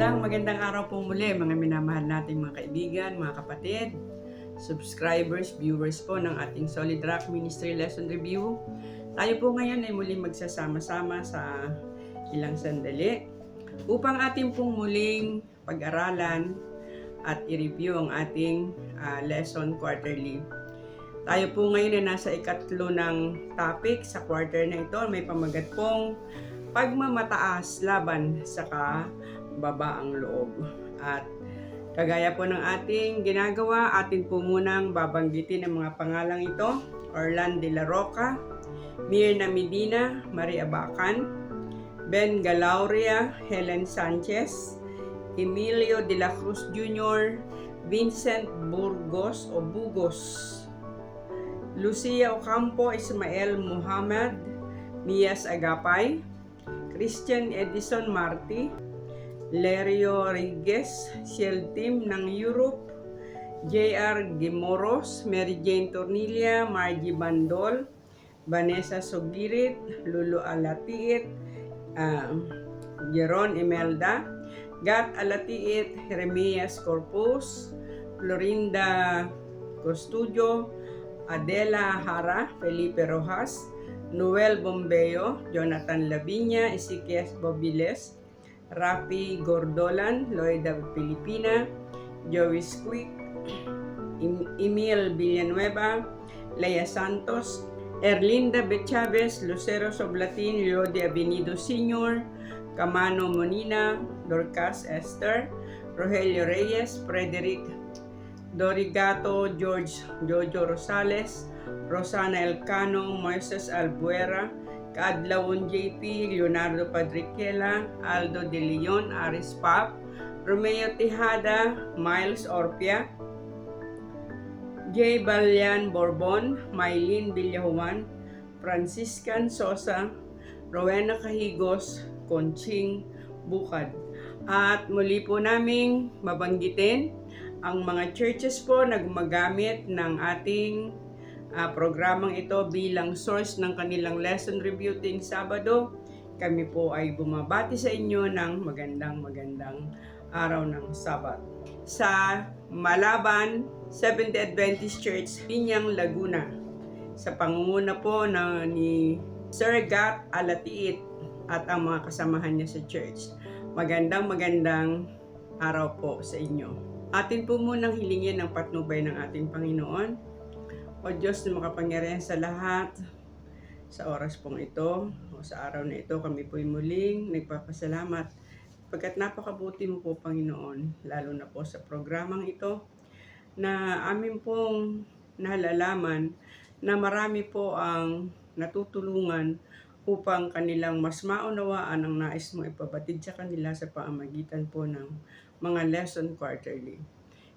Magandang araw po muli mga minamahal nating mga kaibigan, mga kapatid, subscribers, viewers po ng ating Solid Rock Ministry Lesson Review. Tayo po ngayon ay muling magsasama-sama sa ilang sandali upang ating pong muling pag-aralan at i-review ang ating lesson quarterly. Tayo po ngayon ay nasa ikatlo ng topic sa quarter na ito. May pamagat pong pagmamataas laban sa kababaang loob. At kagaya po ng ating ginagawa, atin po munang babanggitin ang mga pangalang ito: Orlan de la Roca, Mirna Medina, Maria Bacan, Ben Galauria, Helen Sanchez, Emilio de la Cruz Jr., Vincent Burgos o Bugos, Lucia Ocampo, Ismael Muhammad, Mias Agapay, Christian Edison Marti, Lerio Riguez, Shell Team ng Europe, J.R. Gimoros, Mary Jane Tornilla, Margie Bandol, Vanessa Sogirit, Lulu Alatiit, Jeron Imelda, Gat Alatiit, Jeremias Corpus, Florinda Costudio, Adela Hara, Felipe Rojas, Noel Bombeo, Jonathan Lavinia, Ezequiel Bobiles, Rafi Gordolan, Loida Pilipina, Joey Squick, Emil Villanueva, Leia Santos, Erlinda B. Chavez, Lucero Soblatin, Leode Avenido Sr., Camano Monina, Dorcas Esther, Rogelio Reyes, Frederick Dorigato, George Jojo Rosales, Rosana Elcano, Moises Albuera, Kaadlawon JP, Leonardo Padriquela, Aldo De Leon, Aris Pap, Romeo Tejada, Miles Orpia, J. Balian Borbon, Maylene Villajuan, Franciscan Sosa, Rowena Cahigos, Conching Bukad. At muli po naming mabanggitin ang mga churches po na gumagamit ng ating programang ito bilang source ng kanilang lesson review tuwing Sabado. Kami po ay bumabati sa inyo ng magandang araw ng Sabat. Sa Malaban Seventh-day Adventist Church, Pinyang, Laguna, sa pangunguna po ni Sir Gat Alatiit at ang mga kasamahan niya sa church. Magandang araw po sa inyo. Atin po munang hilingin ang patnubay ng ating Panginoon. O Diyos na makapangyarihan sa lahat, sa oras pong ito, o sa araw na ito, kami po'y muling nagpapasalamat pagkat napakabuti mo po, Panginoon, lalo na po sa programang ito, na amin pong nalalaman na marami po ang natutulungan upang kanilang mas maunawaan ang nais mo ipabatid sa kanila sa pamamagitan po ng mga lesson quarterly.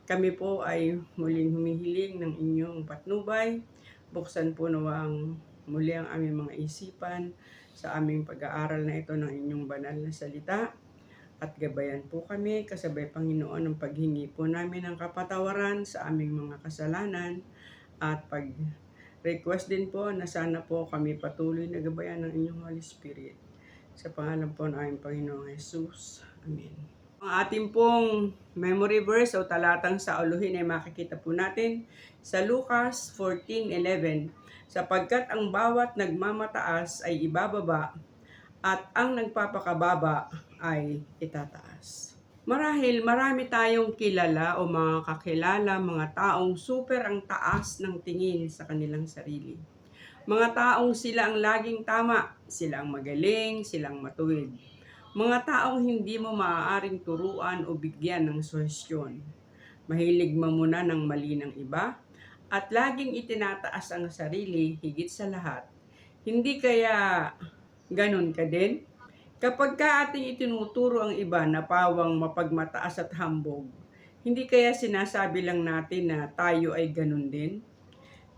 Kami po ay muling humihiling ng inyong patnubay. Buksan po nawang muli ang aming mga isipan sa aming pag-aaral na ito ng inyong banal na salita. At gabayan po kami kasabay Panginoon ng paghingi po namin ng kapatawaran sa aming mga kasalanan at pag-request din po na sana po kami patuloy na gabayan ng inyong Holy Spirit. Sa pangalan po ng aming Panginoong Jesus. Amen. Ang ating pong memory verse o talatang sauluhin ay makikita po natin sa Lucas 14:11, sapagkat ang bawat nagmamataas ay ibababa at ang nagpapakababa ay itataas. Marahil marami tayong kilala o mga kakilala, mga taong super ang taas ng tingin sa kanilang sarili. Mga taong sila ang laging tama, sila ang magaling, silang matuwid. Mga taong hindi mo maaaring turuan o bigyan ng suhestyon. Mahilig mamuna ng mali ng iba at laging itinataas ang sarili higit sa lahat. Hindi kaya ganun ka din? Kapag ka ating itinuturo ang iba na pawang mapagmataas at hambog, hindi kaya sinasabi lang natin na tayo ay ganun din?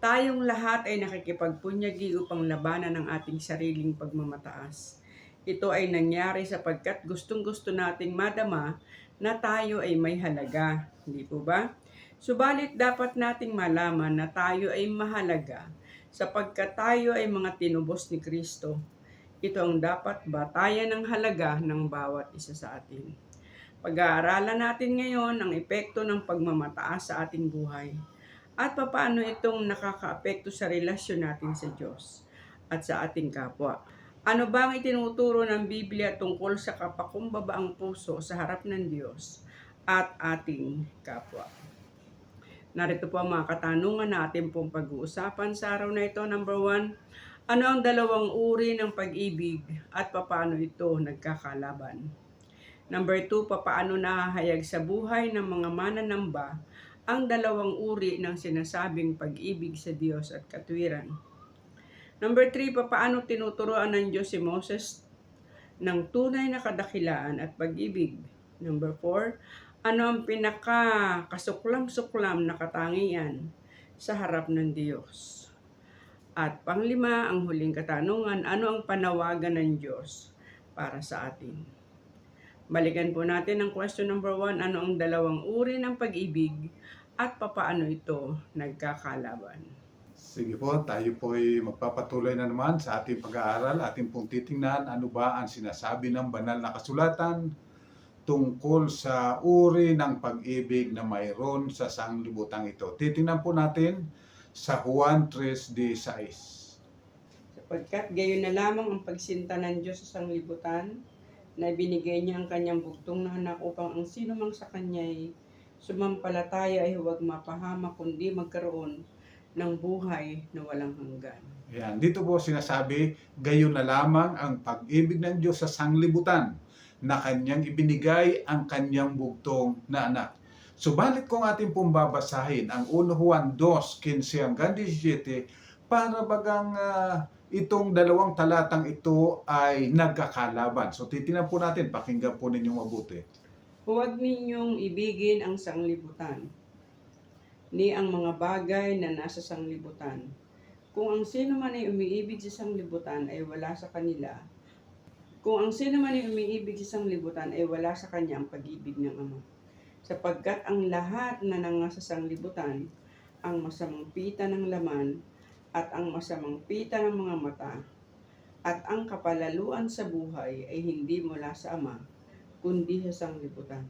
Tayong lahat ay nakikipagpunyagi upang labanan ang ating sariling pagmamataas. Ito ay nangyari sapagkat gustong-gusto nating madama na tayo ay may halaga, hindi po ba? Subalit dapat nating malaman na tayo ay mahalaga sapagkat tayo ay mga tinubos ni Kristo. Ito ang dapat batayan ng halaga ng bawat isa sa atin. Pag-aaralan natin ngayon ang epekto ng pagmamataas sa ating buhay at papaano itong nakakaapekto sa relasyon natin sa Diyos at sa ating kapwa. Ano ba ang itinuturo ng Biblia tungkol sa kapakumbabaang puso sa harap ng Diyos at ating kapwa? Narito po ang mga katanungan na ating pong pag-uusapan sa araw na ito. Number 1, ano ang dalawang uri ng pag-ibig at papaano ito nagkakalaban? Number 2, papaano nahahayag sa buhay ng mga mananamba ang dalawang uri ng sinasabing pag-ibig sa Diyos at katwiran? Number 3, papaano tinuturuan ng Diyos si Moses ng tunay na kadakilaan at pag-ibig? Number 4, ano ang pinaka-kasuklam-suklam na katangian sa harap ng Diyos? At panglima, ang huling katanungan, ano ang panawagan ng Diyos para sa atin? Balikan po natin ang question number 1, ano ang dalawang uri ng pag-ibig at papaano ito nagkakalaban? Sige po, tayo po ay magpapatuloy na naman sa ating pag-aaral. Ating pong titingnan ano ba ang sinasabi ng banal na kasulatan tungkol sa uri ng pag-ibig na mayroon sa sanglibutang ito. Titingnan po natin sa Juan 3:16. Sapagkat gayon na lamang ang pagsinta ng Diyos sa sanglibutan, na binigay niya ang kanyang bugtong na anak upang ang sino mang sa kanya'y sumampalataya ay huwag mapahamak kundi magkaroon ng buhay na walang hanggan. Yan, dito po sinasabi, gayon na lamang ang pag-ibig ng Diyos sa sanglibutan na kanyang ibinigay ang kanyang bugtong na anak. Subalit kung ating pong babasahin ang 1 Juan 2:15 hanggang 17, para bagang itong dalawang talatang ito ay nagkakalaban. So titingnan po natin, pakinggan po ninyong mabuti. Huwag ninyong ibigin ang sanglibutan, ni ang mga bagay na nasa sanglibutan. Kung ang sino man ay umiibig sa sanglibutan ay wala sa kanila. Kung ang sino man ay umiibig sa sanglibutan ay wala sa kanya ang pag-ibig ng Ama. Sapagkat ang lahat na nasa sanglibutan, ang masamang pita ng laman, at ang masamang pita ng mga mata, at ang kapalaluan sa buhay ay hindi mula sa Ama, kundi sa sanglibutan.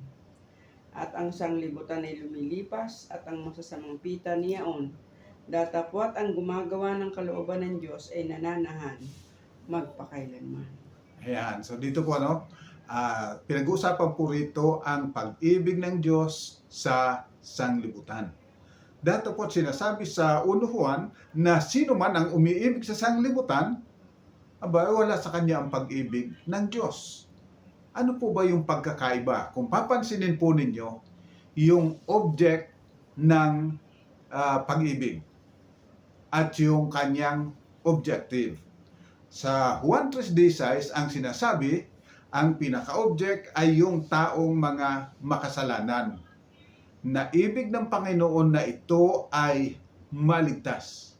At ang sanglibutan ay lumilipas, at ang masasamang pita niyaon, datapwat ang gumagawa ng kalooban ng Diyos ay nananahan magpakailanman. Ayan, so dito po pinag-uusapan po rito ang pag-ibig ng Diyos sa sanglibutan. Dato po sinasabi sa 1 Juan na sino man ang umiibig sa sanglibutan, wala sa kanya ang pag-ibig ng Diyos. Ano po ba yung pagkakaiba? Kung papansinin po ninyo, yung object ng pag-ibig at yung kanyang objective. Sa Juan 3:16, ang sinasabi, ang pinaka-object ay yung taong mga makasalanan. Naibig ng Panginoon na ito ay maligtas.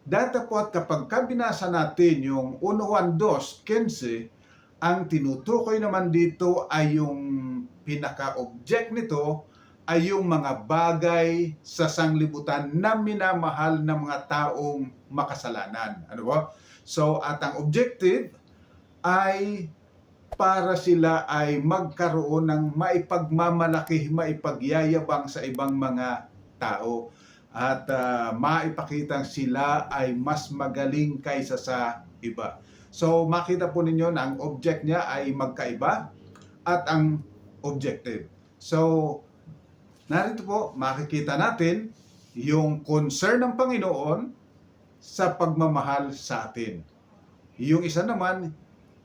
Datapwat kapag binasa natin yung 1 Juan 2:15, ang tinutukoy naman dito ay yung pinaka-object nito ay yung mga bagay sa sanglibutan na minamahal ng mga taong makasalanan. Ano ba? So, at ang objective ay para sila ay magkaroon ng maipagmamalaki, maipagyayabang sa ibang mga tao at maipakitang sila ay mas magaling kaysa sa iba. So makita po ninyo na ang object niya ay magkaiba at ang objective. So narito po makikita natin yung concern ng Panginoon sa pagmamahal sa atin. Yung isa naman,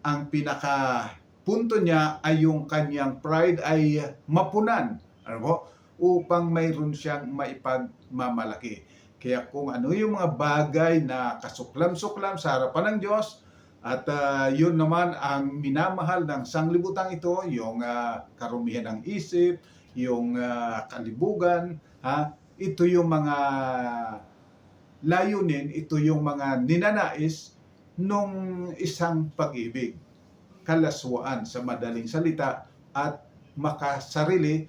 ang pinaka punto niya ay yung kanyang pride ay mapunan, ano po, upang mayroon siyang maipagmamalaki. Kaya kung ano yung mga bagay na kasuklam-suklam sa harapan ng Diyos, at yun naman ang minamahal ng sanglibutang ito, yung karumihan ng isip, yung kalibugan, ito yung mga layunin, ito yung mga ninanais nung isang pag-ibig. Kalaswaan sa madaling salita at makasarili,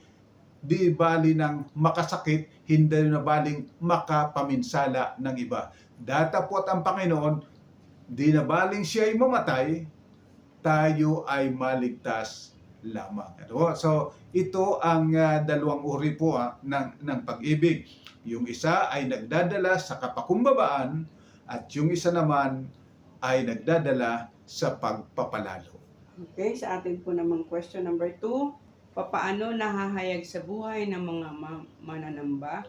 di bali ng makasakit, hindi na baling makapaminsala ng iba. Datapwat ang Panginoon, di na baling siya ay mamatay, tayo ay maligtas lamang. Ano? So, ito ang dalawang uri po ng pag-ibig. Yung isa ay nagdadala sa kapakumbabaan at yung isa naman ay nagdadala sa pagpapalalo. Okay, sa atin po namang question number 2, papaano nahahayag sa buhay ng mga mananamba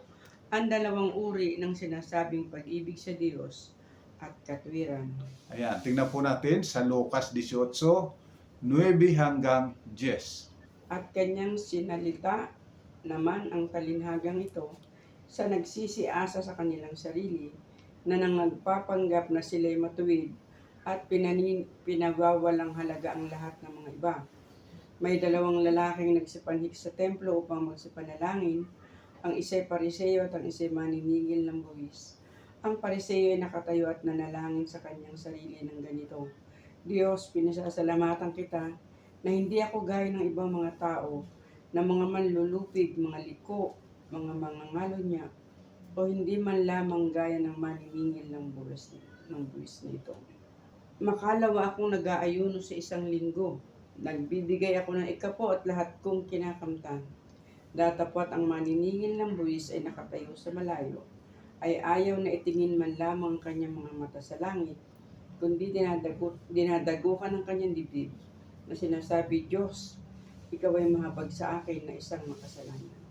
ang dalawang uri ng sinasabing pag-ibig sa Diyos at katwiran? Ayan, tingnan po natin sa Lucas 18:9 hanggang 10. At kanyang sinalita naman ang talinhagang ito sa nagsisiasa sa kanilang sarili na nagpapanggap na sila'y matuwid at pinagwawalang halaga ang lahat ng mga iba. May dalawang lalaking nagsipanhik sa templo upang magsipanalangin. Ang isa'y pariseo at ang isa'y maniningil ng buwis. Ang pariseo ay nakatayo at nanalangin sa kanyang sarili ng ganito: Diyos, pinasasalamatan kita na hindi ako gaya ng ibang mga tao, na mga manlulupig, mga liko, mga mangangalunya, o hindi man lamang gaya ng maniningil ng buwis nito. Makalawa akong nag-aayuno sa isang linggo. Nagbibigay ako ng ikapo at lahat kong kinakamtan. Datapwat ang maniningil ng buwis ay nakatayo sa malayo, ay ayaw na itingin man lamang ang kanyang mga mata sa langit, kundi dinadagukan ng kanyang dibdib, na sinasabi, Diyos, ikaw ay mahabag sa akin na isang makasalanan.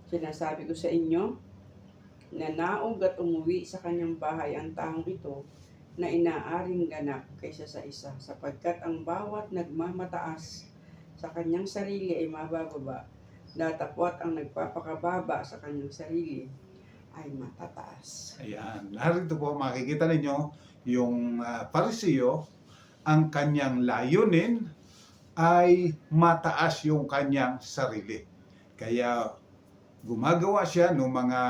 Sinasabi ko sa inyo, na naog at umuwi sa kanyang bahay ang taong ito na inaaring ganap kaysa sa isa, sapagkat ang bawat nagmamataas sa kanyang sarili ay mabababa, datapwat ang nagpapakababa sa kanyang sarili ay matataas. Ayan, narito po makikita ninyo yung pariseo, ang kanyang layunin ay mataas yung kanyang sarili. Kaya gumagawa siya ng mga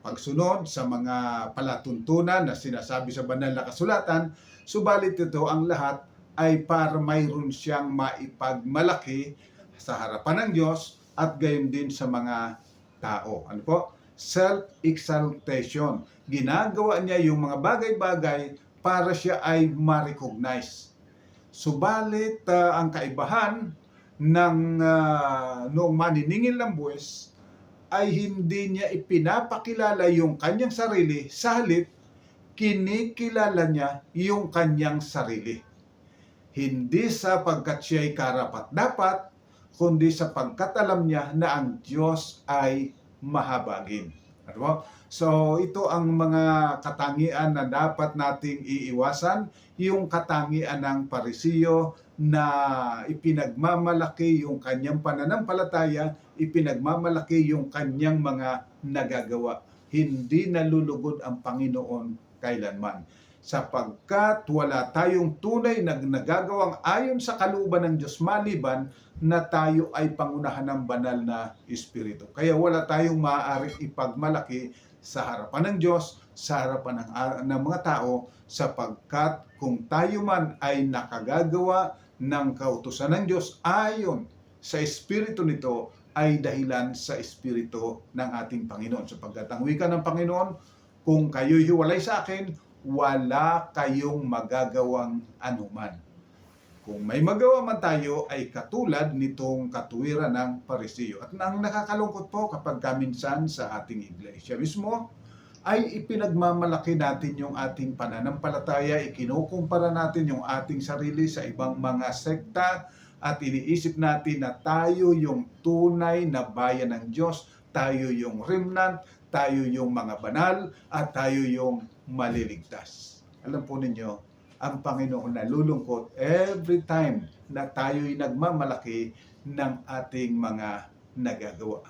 pagsunod sa mga palatuntunan na sinasabi sa banal na kasulatan, subalit ito ang lahat ay para mayroon siyang maipagmalaki sa harapan ng Diyos at gayon din sa mga tao. Ano po? Self-exaltation. Ginagawa niya yung mga bagay-bagay para siya ay ma-recognize. Subalit ang kaibahan ng noong maniningil ng buwis ay hindi niya ipinapakilala yung kanyang sarili, sa halip kinikilala niya yung kanyang sarili. Hindi sapagkat siya ay karapat-dapat, kundi sapagkat alam niya na ang Diyos ay mahabagin. Ano? So ito ang mga katangian na dapat nating iiwasan, yung katangian ng pariseo na ipinagmamalaki yung kanyang pananampalataya, ipinagmamalaki yung kanyang mga nagagawa. Hindi nalulugod ang Panginoon kailanman, sapagkat wala tayong tunay na nagagawang ayon sa kalooban ng Diyos maliban na tayo ay pangunahan ng banal na Espiritu. Kaya wala tayong maaaring ipagmalaki sa harapan ng Diyos, sa harapan ng mga tao, sapagkat kung tayo man ay nakagagawa ng kautusan ng Diyos ayon sa Espiritu nito, ay dahilan sa Espiritu ng ating Panginoon. Sapagkat ang wika ng Panginoon, kung kayo'y hiwalay sa akin, wala kayong magagawang anuman. Kung may magawa man tayo ay katulad nitong katuwiran ng pariseo. At ang nakakalungkot po kapag minsan sa ating iglesia mismo ay ipinagmamalaki natin yung ating pananampalataya, ikinukumpara natin yung ating sarili sa ibang mga sekta at iniisip natin na tayo yung tunay na bayan ng Diyos, tayo yung remnant, tayo yung mga banal, at tayo yung maliligtas. Alam po ninyo, ang Panginoon nalulungkot every time na tayo'y nagmamalaki ng ating mga nagagawa.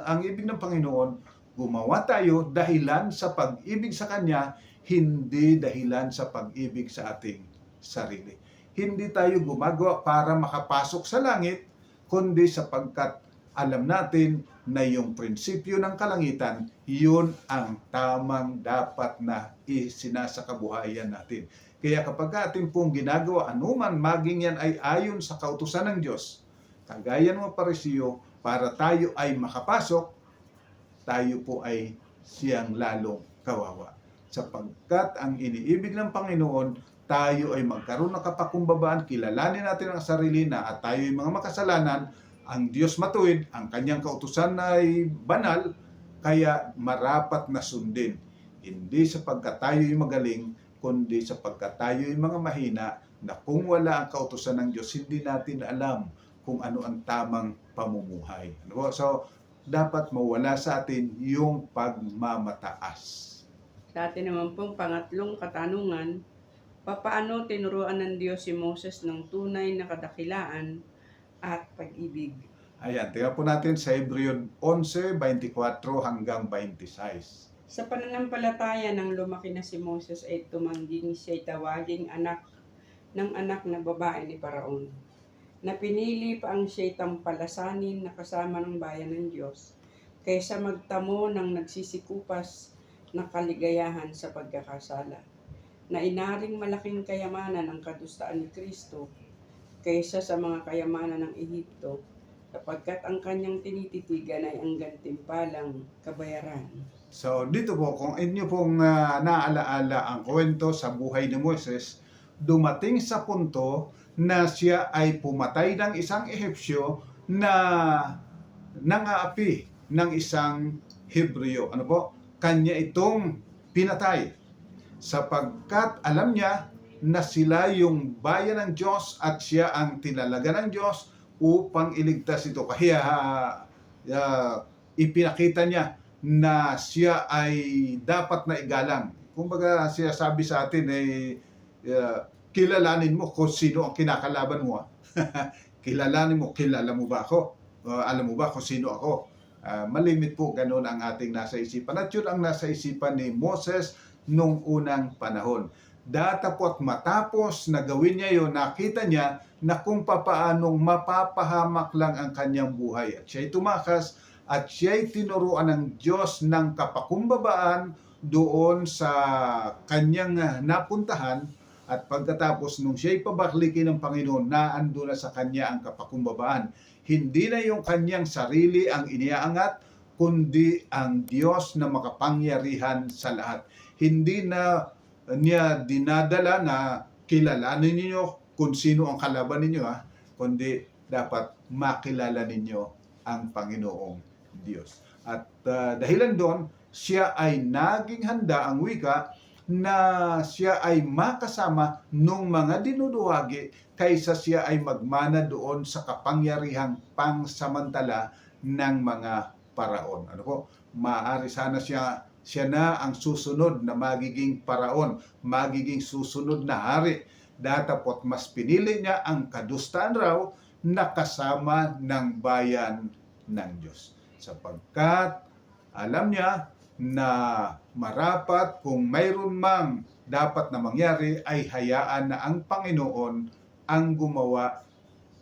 Ang ibig ng Panginoon, gumawa tayo dahilan sa pag-ibig sa Kanya, hindi dahilan sa pag-ibig sa ating sarili. Hindi tayo gumagawa para makapasok sa langit, kundi sapagkat alam natin na yung prinsipyo ng kalangitan, yun ang tamang dapat na isinasakabuhayan natin. Kaya kapag atin pong ginagawa, anuman maging yan ay ayon sa kautusan ng Diyos, kagaya ng pariseo, para tayo ay makapasok, tayo po ay siyang lalong kawawa. Sapagkat ang iniibig ng Panginoon tayo ay magkaroon ng kapakumbabaan, kilalanin natin ang sarili na at tayo ay mga makasalanan, ang Diyos matuwid, ang kanyang kautusan ay banal, kaya marapat na sundin. Hindi sapagkat tayo ay magaling, kundi sapagkat tayo ay mga mahina na kung wala ang kautusan ng Diyos, hindi natin alam kung ano ang tamang pamumuhay. So, dapat mawala sa atin yung pagmamataas. Sa atin naman pong pangatlong katanungan, papaano tinuruan ng Diyos si Moses ng tunay na kadakilaan at pag-ibig? Ayan, tingnan po natin sa Hebreo 11:24 hanggang 26. Sa pananampalataya ng lumaki na si Moses ay tumangging siya'y tawaging anak ng anak na babae ni Paraon, na pinili pa ang siya'y tampalasanin na kasama ng bayan ng Diyos, kaysa magtamo ng nagsisikupas na kaligayahan sa pagkakasala, na inaring malaking kayamanan ang kadustaan ni Kristo kaysa sa mga kayamanan ng Ehipto, sapagkat ang kanyang tinititigan ay ang gantimpalang kabayaran. So dito po, kung inyo pong naalaala ang kwento sa buhay ni Moses, dumating sa punto na siya ay pumatay ng isang Ehipsyo na nangaapi ng isang Hebreo. Ano po? Kanya itong pinatay sapagkat alam niya na sila yung bayan ng Diyos at siya ang tinalaga ng Diyos upang iligtas ito. Kaya ipinakita niya na siya ay dapat na igalang. Kumbaga siya sabi sa atin ay kilalanin mo kung sino ang kinakalaban mo. Kilalanin mo, kilala mo ba ako? Alam mo ba kung sino ako? Malimit po ganun ang ating nasa isipan. At yun ang nasa isipan ni Moses nung unang panahon. Datapot matapos na gawin niya yun, nakita niya na kung papaanong mapapahamak lang ang kanyang buhay. At siya'y tumakas at siya'y tinuruan ng Diyos ng kapakumbabaan doon sa kanyang napuntahan. At pagkatapos nung siya'y pabaklikin ng Panginoon, naando na sa kanya ang kapakumbabaan. Hindi na yung kanyang sarili ang iniaangat, kundi ang Diyos na makapangyarihan sa lahat. Hindi na niya dinadala na kilalanin ninyo kung sino ang kalaban ninyo, kundi dapat makilala ninyo ang Panginoong Diyos. At dahilan doon, siya ay naging handa, ang wika, na siya ay makasama nung mga dinuduwagi kaysa siya ay magmana doon sa kapangyarihang pangsamantala ng mga paraon. Ano po? Maaari sana siya na ang susunod na magiging paraon, magiging susunod na hari. Datapot mas pinili niya ang kadustaan raw na kasama ng bayan ng Diyos. Sapagkat alam niya na marapat kung mayroon mang dapat na mangyari ay hayaan na ang Panginoon ang gumawa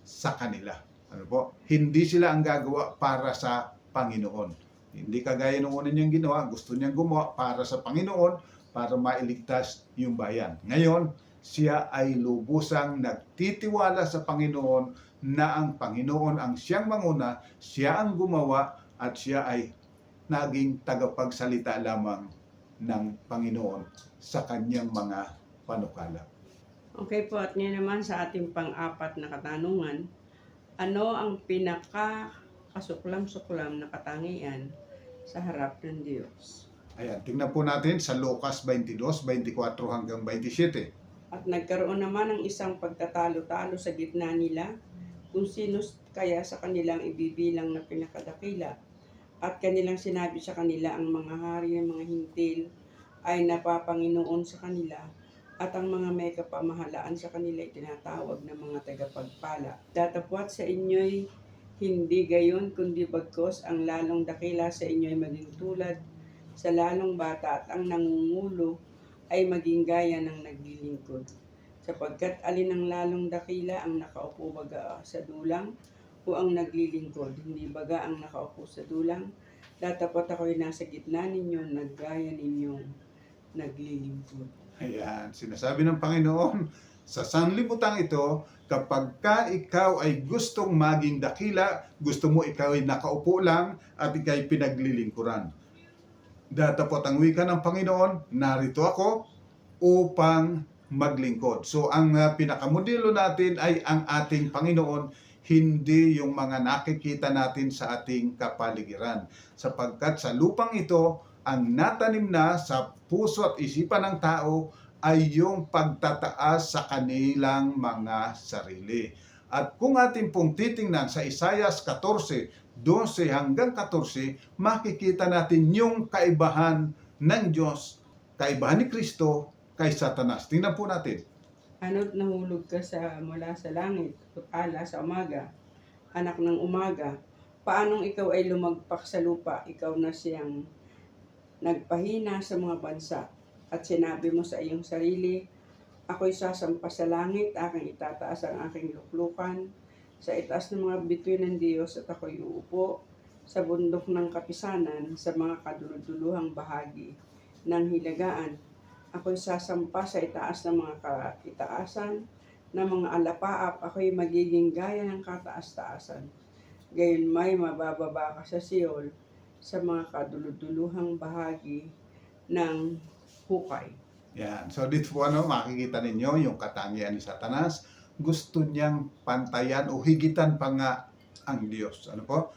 sa kanila. Ano po? Hindi sila ang gagawa para sa Panginoon. Hindi kagaya nung una niyang ginawa, gusto niyang gumawa para sa Panginoon, para mailigtas yung bayan. Ngayon, siya ay lubusang nagtitiwala sa Panginoon na ang Panginoon ang siyang manguna, siya ang gumawa at siya ay naging tagapagsalita lamang ng Panginoon sa kanyang mga panukala. Okay po, at ngayon naman sa ating pang-apat na katanungan, ano ang pinaka-kasuklam-suklam na katangian sa harap ng Diyos? Ayan, tingnan po natin sa Lucas 22:24 hanggang 27. At nagkaroon naman ng isang pagtatalo-talo sa gitna nila kung sino kaya sa kanilang ibibilang na pinakadakila. At kanilang sinabi sa kanila, ang mga hari ng mga hintil ay napapanginoon sa kanila, at ang mga may kapamahalaan sa kanila ay tinatawag ng mga tagapagpala. Datapwat sa inyo'y hindi gayon, kundi bagkos ang lalong dakila sa inyo'y maging tulad sa lalong bata, at ang nangungulo ay maging gaya ng naglilingkod. Sapagkat alin ang lalong dakila, ang nakaupo baga sa dulang o ang naglilingkod? Hindi baga ang nakaupo sa dulang? Datapot ako'y nasa gitna ninyo, naggaya ninyong naglilingkod. Ayan, sinasabi ng Panginoon, sa sanlibutan ito, kapag ka ikaw ay gustong maging dakila, gusto mo ikaw ay nakaupo lang at ikaw ay pinaglilingkuran. Datapot ang wika ng Panginoon, narito ako upang maglingkod. So ang pinakamodelo natin ay ang ating Panginoon, hindi yung mga nakikita natin sa ating kapaligiran. Sapagkat sa lupang ito, ang natanim na sa puso at isipan ng tao ay yung pagtataas sa kanilang mga sarili. At kung ating pong titingnan sa Isaiah 14:12 hanggang 14, makikita natin yung kaibahan ng Diyos, kaibahan ni Kristo kay Satanas. Tingnan po natin. Ano't nahulog ka mula sa langit, ala sa umaga, anak ng umaga, paanong ikaw ay lumagpak sa lupa, ikaw na siyang nagpahina sa mga bansa, at sinabi mo sa iyong sarili, ako'y sasampa sa langit, aking itataas ang aking luklukan, sa itaas ng mga bituin ng Diyos, at ako'y uupo sa bundok ng kapisanan, sa mga kaduluduluhang bahagi ng hilagaan. Ako'y sasampa sa itaas ng mga kaitaasan ng mga alapaap. Ako'y magiging gaya ng kataas-taasan. Gayon may mabababa ka sa Siol, sa mga kaduluduluhang bahagi ng hukay. Yan. So dito po makikita ninyo yung katangian ni Satanas. Gusto niyang pantayan o higitan pa nga ang Diyos. Ano po?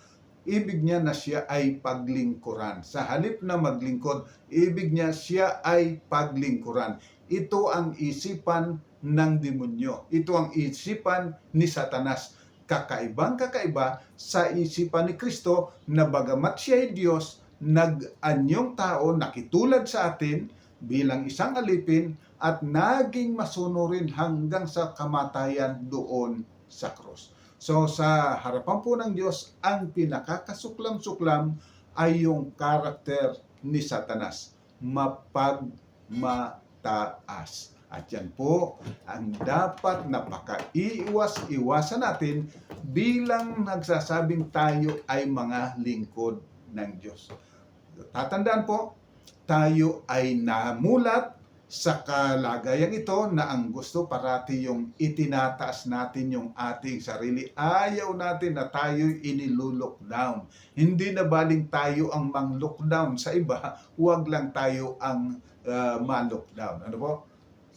Ibig niya na siya ay paglingkuran. Sa halip na maglingkod, ibig niya siya ay paglingkuran. Ito ang isipan ng demonyo. Ito ang isipan ni Satanas. Kakaiba sa isipan ni Kristo na bagamat siya ay Diyos, nag-anyong tao, nakitulad sa atin bilang isang alipin at naging masunurin hanggang sa kamatayan doon sa krus. So sa harapan po ng Diyos, ang pinakakasuklam-suklam ay yung karakter ni Satanas. Mapagmataas. At yan po ang dapat napaka-iwas-iwasan natin bilang nagsasabing tayo ay mga lingkod ng Diyos. Tatandaan po, tayo ay namulat sa kalagayang ito na ang gusto parati yung itinataas natin yung ating sarili. Ayaw natin na tayo'y inilulockdown. Hindi na baling tayo ang mang-lockdown sa iba, huwag lang tayo ang ma-lockdown. Ano po?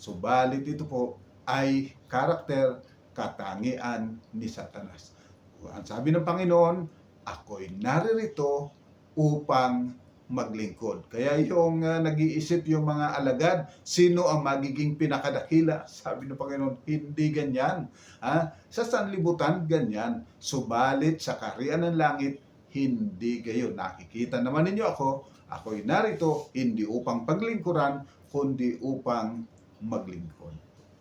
Subalit ito po ay karakter, katangian ni Satanas. Ang sabi ng Panginoon, ako'y naririto upang maglingkod. Kaya yung nag-iisip yung mga alagad, sino ang magiging pinakadakila? Sabi ng Panginoon, hindi ganyan. Sa sanlibutan, ganyan. Subalit sa kaharian ng langit, hindi gayon. Nakikita naman ninyo ako'y narito, hindi upang paglingkuran, kundi upang maglingkod.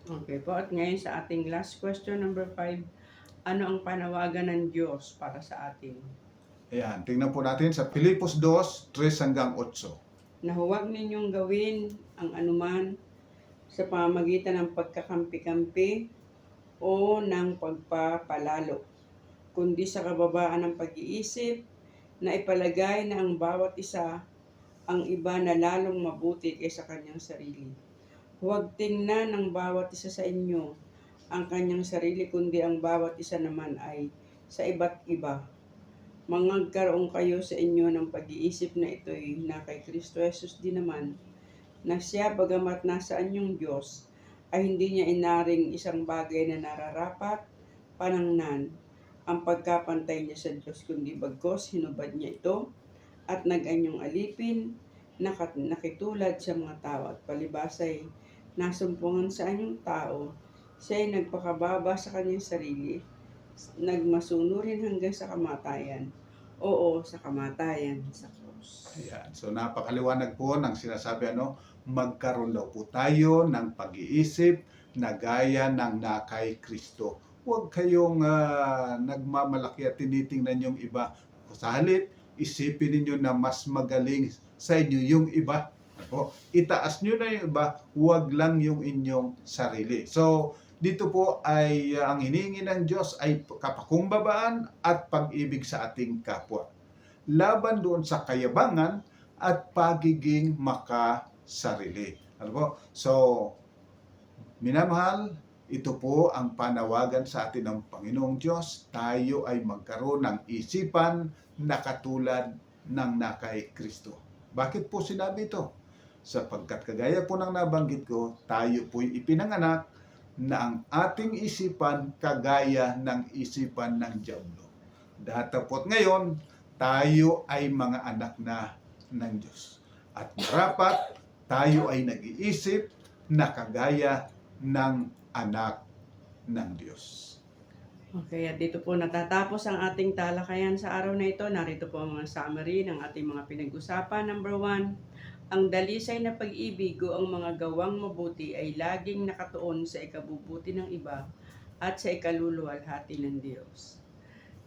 Okay po, at ngayon sa ating last question, number 5, ano ang panawagan ng Diyos para sa atin? Ayan, tingnan po natin sa Filipos 2:3 hanggang 8. Na huwag ninyong gawin ang anuman sa pamamagitan ng pagkakampi-kampi o ng pagpapalalo, kundi sa kababaan ng pag-iisip na ipalagay na ang bawat isa ang iba na lalong mabuti kaysa kanyang sarili. Huwag tingnan ng bawat isa sa inyo ang kanyang sarili, kundi ang bawat isa naman ay sa iba't iba. Magkaroon kayo sa inyo ng pag-iisip na ito'y na kay Kristo Jesus din naman, na siya bagamat nasaan yung Diyos, ay hindi niya inaring isang bagay na nararapat panangnan ang pagkapantay niya sa Diyos, kundi bagkos hinubad niya ito at nag-anyong alipin, nakitulad sa mga tao, at palibasay nasumpungan sa anyong tao, siya ay nagpakababa sa kanyang sarili, nagmasunurin hanggang sa kamatayan. Oo, sa kamatayan sa krus. Ayan. So napakaliwanag po ng sinasabi magkaroon daw po tayo ng pag-iisip na gaya ng nakay Kristo. Huwag kayong nagmamalaki at tinitingnan yung iba. Sa halip, isipin ninyo na mas magaling sa inyo yung iba. Itaas nyo na yung iba, huwag lang yung inyong sarili. So, dito po ay ang hinihingi ng Diyos ay kapakumbabaan at pag-ibig sa ating kapwa. Laban doon sa kayabangan at pagiging makasarili. Ano po? So, minamahal, ito po ang panawagan sa atin ng Panginoong Diyos. Tayo ay magkaroon ng isipan na katulad ng nakay Kristo. Bakit po sinabi ito? sapagkat kagaya po ng nabanggit ko, tayo po'y ipinanganak na ang ating isipan kagaya ng isipan ng Diablo. Datapot ngayon, tayo ay mga anak na ng Diyos. At marapat, tayo ay nag-iisip na kagaya ng anak ng Diyos. Okay, at dito po natatapos ang ating talakayan sa araw na ito. Narito po ang mga summary ng ating mga pinag-usapan. Number 1, ang dalisay na pag-ibig o ang mga gawang mabuti ay laging nakatuon sa ikabubuti ng iba at sa ikaluluwalhati ng Diyos.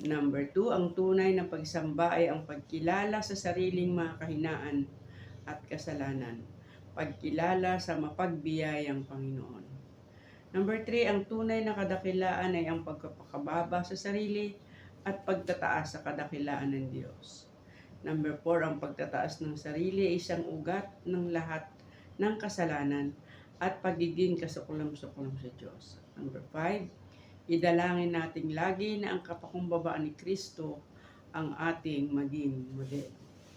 Number 2, ang tunay na pagsamba ay ang pagkilala sa sariling mga kahinaan at kasalanan. Pagkilala sa mapagbiyayang Panginoon. Number 3, ang tunay na kadakilaan ay ang pagpapakababa sa sarili at pagtataas sa kadakilaan ng Diyos. Number 4, ang pagtataas ng sarili ay isang ugat ng lahat ng kasalanan at pagiging kasuklam-suklam sa Diyos. Number 5, idalangin nating lagi na ang kapakumbabaan ni Kristo ang ating maging model.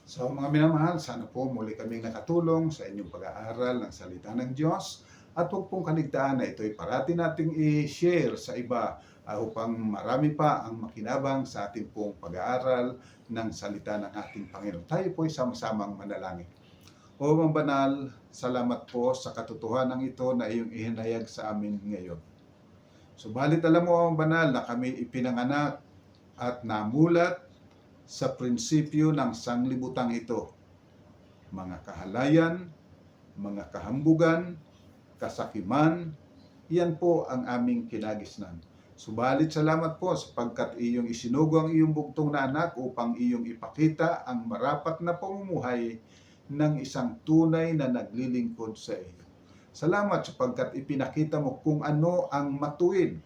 So mga minamahal, sana po muli kaming nakatulong sa inyong pag-aaral ng salita ng Diyos. At huwag pong kaligtaan na ito'y parati nating i-share sa iba upang marami pa ang makinabang sa ating pong pag-aaral ng salita ng ating Panginoon. Tayo po'y sama-samang manalangin. O Amang Banal, salamat po sa katotohanan ito na iyong ihinayag sa amin ngayon. Subalit alam mo, Amang Banal, na kami ipinanganak at namulat sa prinsipyo ng sanglibutang ito. Mga kahalayan, mga kahambugan, kasakiman, yan po ang aming kinagisnan. Subalit salamat po sapagkat iyong isinugo ang iyong bugtong na anak upang iyong ipakita ang marapat na pamumuhay ng isang tunay na naglilingkod sa iyo. Salamat sapagkat ipinakita mo kung ano ang matuwid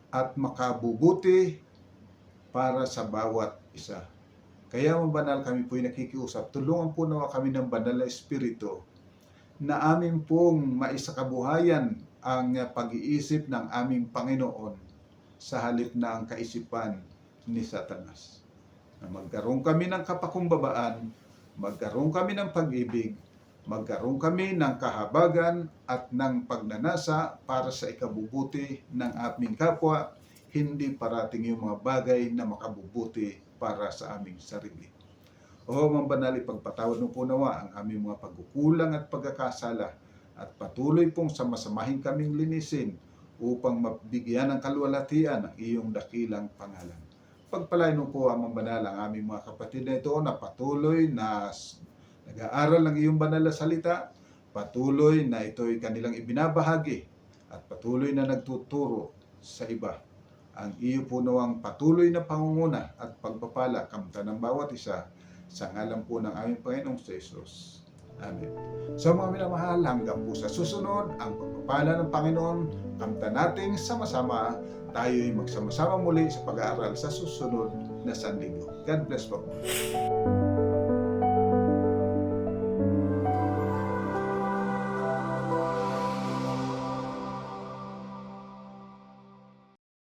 at makabubuti para sa bawat isa. Kaya Amang Banal, kami po'y nakikiusap. Tulungan po nawa kami ng Banal na Espiritu na amin pong maisakabuhayan ang pag-iisip ng aming Panginoon sa halip na ang kaisipan ni Satanas. Na magkaroon kami ng kapakumbabaan, magkaroon kami ng pag-ibig, magkaroon kami ng kahabagan at ng pagnanasa para sa ikabubuti ng aming kapwa, hindi parating yung mga bagay na makabubuti para sa aming sarili. O Amang Banal, ipagpatawad mo po nawa ang aming mga pagkukulang at pagkakasala at patuloy pong samasamahin kaming linisin upang mabigyan ng kaluwalhatian ang iyong dakilang pangalan. Pagpalain mo po, Amang Banal, ang aming mga kapatid na ito na patuloy na nag-aaral ng iyong banal na salita, patuloy na ito'y kanilang ibinabahagi at patuloy na nagtuturo sa iba. Ang iyo po nawang patuloy na pangunguna at pagpapala kamta ng bawat isa sa ngalan po ng aming Panginoong Jesus. Amen. So mga minamahal, hanggang po sa susunod, ang pagpapala ng Panginoon, kamta nating sama-sama, tayo'y magsama-sama muli sa pag-aaral sa susunod na Sanlinggo. God bless po.